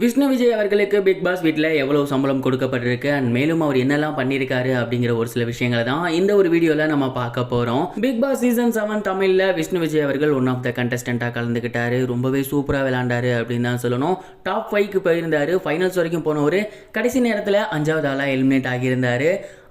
விஷ்ணு விஜய் அவர்களுக்கு big pass வீட்டில் எவ்வளவு சம்பளம் கொடுக்கப்பட்டிருக்கு அண்ட் மேலும் அவர் என்னெல்லாம் பண்ணியிருக்காரு அப்படிங்கிற ஒரு சில விஷயங்களை தான் இந்த ஒரு வீடியோவில் நம்ம பார்க்க போகிறோம். பிக் பாஸ் சீசன் 7 தமிழில் விஷ்ணு விஜய் அவர்கள் ஒன் ஆஃப் த கண்டஸ்டண்ட்டாக கலந்துக்கிட்டாரு. ரொம்பவே சூப்பராக விளையாண்டாரு அப்படின்னு தான் சொல்லணும். டாப் 5க்கு போயிருந்தாரு. ஃபைனல்ஸ் வரைக்கும் போனவர் கடைசி நேரத்தில் 5வது ஆளாக எலிமினேட் ஆகியிருந்தார்.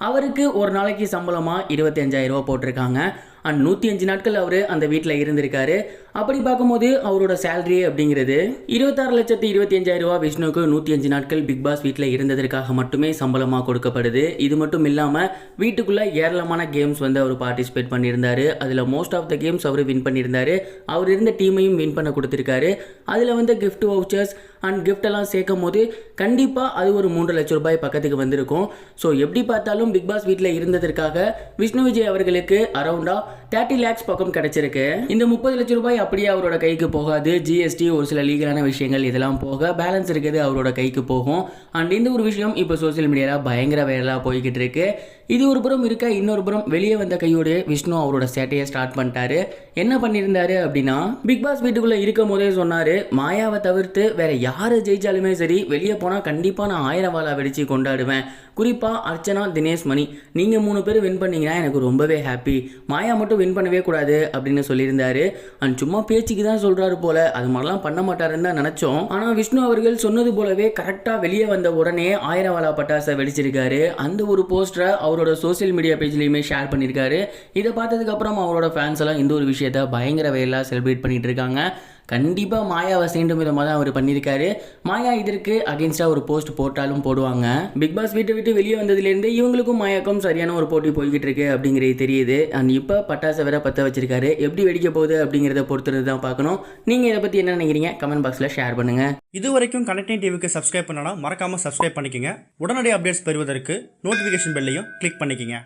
அவருக்கு ஒரு நாளைக்கு சம்பளமாக 25,000 ரூபா போட்டிருக்காங்க. அண்ட் 105 நாட்கள் அவர் அந்த வீட்டில் இருந்திருக்காரு. அப்படி பார்க்கும்போது அவரோட சேலரி அப்படிங்கிறது 26,25,000 ரூபா. விஷ்ணுக்கு 105 நாட்கள் பிக் பாஸ் வீட்டில் இருந்ததற்காக மட்டுமே சம்பளமாக கொடுக்கப்படுது. இது மட்டும் இல்லாமல் வீட்டுக்குள்ளே ஏராளமான கேம்ஸ் அவர் பார்ட்டிசிபேட் பண்ணியிருந்தாரு. அதில் மோஸ்ட் ஆஃப் த கேம்ஸ் அவர் வின் பண்ணியிருந்தாரு. அவர் இருந்த டீமையும் வின் பண்ண கொடுத்துருக்காரு. அதில் கிஃப்ட் வவுச்சர்ஸ் அண்ட் கிஃப்ட் எல்லாம் சேர்க்கும் போது கண்டிப்பாக அது ஒரு 3 லட்சம் ரூபாய் பக்கத்துக்கு வந்திருக்கும். ஸோ எப்படி பார்த்தாலும் பிக் பாஸ் வீட்டில் இருந்ததற்காக விஷ்ணு விஜய் அவர்களுக்கு அரௌண்டா 30 lakhs பக்கம் கிடைச்சிருக்கு. இந்த 30 லட்சம் ரூபாய் அப்படியே அவரோட கைக்கு போகாது. ஜிஎஸ்டி ஒரு சில லீகலான விஷயங்கள் இதெல்லாம் போக பேலன்ஸ் இருக்குது அவரோட கைக்கு போகும். அண்ட் இந்த ஒரு விஷயம் இப்போ சோசியல் மீடியாவில் பயங்கர வைரலாக போய்கிட்டு இருக்கு. இது ஒரு புறம் இருக்க, இன்னொரு புறம் வெளியே வந்த கையோடு விஷ்ணு அவரோட சேட்டையை ஸ்டார்ட் பண்ணிட்டாரு. என்ன பண்ணியிருந்தாரு அப்படின்னா, பிக் பாஸ் வீட்டுக்குள்ளே இருக்கும் போதே சொன்னார், மாயாவை தவிர்த்து வேற யார் ஜெயிச்சாலுமே சரி வெளியே போனால் கண்டிப்பாக நான் 1000 வாழா வெடிச்சு கொண்டாடுவேன். குறிப்பாக அர்ச்சனா, தினேஷ், மணி நீங்கள் 3 பேர் வின் பண்ணீங்கன்னா எனக்கு ரொம்பவே ஹாப்பி. மாயா மட்டும் வின் பண்ணவே கூடாது அப்படின்னு சொல்லியிருந்தாரு. அண்ட் சும்மா பேச்சுக்கு தான் சொல்கிறாரு போல, அது மாதிரிலாம் பண்ண மாட்டாருன்னு தான் நினச்சோம். ஆனால் விஷ்ணு அவர்கள் சொன்னது போலவே கரெக்டாக வெளியே வந்த உடனே 1000 வாழா பட்டாசை வெடிச்சிருக்காரு. அந்த ஒரு போஸ்டரை அவரோட சோசியல் மீடியா பேஜ்லையுமே ஷேர் பண்ணியிருக்காரு. இதை பார்த்ததுக்கப்புறம் அவரோட ஃபேன்ஸ் எல்லாம் இந்த ஒரு விஷயத்தை பயங்கர வகையில் செலிப்ரேட் பண்ணிட்டு இருக்காங்க. கண்டிப்பாக மாயாவை சீண்டும் விதமாக தான் அவர் பண்ணியிருக்காரு. மாயா இதற்கு அகேன்ஸ்டாக ஒரு போஸ்ட் போட்டாலும் போடுவாங்க. பிக் பாஸ் வீட்டை விட்டு வெளியே வந்ததுலேருந்து இவங்களுக்கும் மாயாக்கும் சரியான ஒரு போட்டி போய்கிட்டு இருக்கு அப்படிங்கிறது தெரியுது. அண்ட் இப்போ பட்டாசை வேற பற்ற வச்சிருக்காரு. எப்படி வெடிக்க போகுது அப்படிங்கிறத பொறுத்துறது தான் பார்க்கணும். நீங்கள் இதை பற்றி என்ன நினைக்கிறீங்க? கமெண்ட் பாக்ஸில் ஷேர் பண்ணுங்க. இது வரைக்கும் கனெக்டிங் டிவிக்கு சப்ஸ்கிரைப் பண்ணனா மறக்காமல் சப்ஸ்கிரைப் பண்ணிக்கங்க. உடனடி அப்டேட்ஸ் பெறுவதற்கு நோட்டிஃபிகேஷன் பெல்லையும் கிளிக் பண்ணிக்கங்க.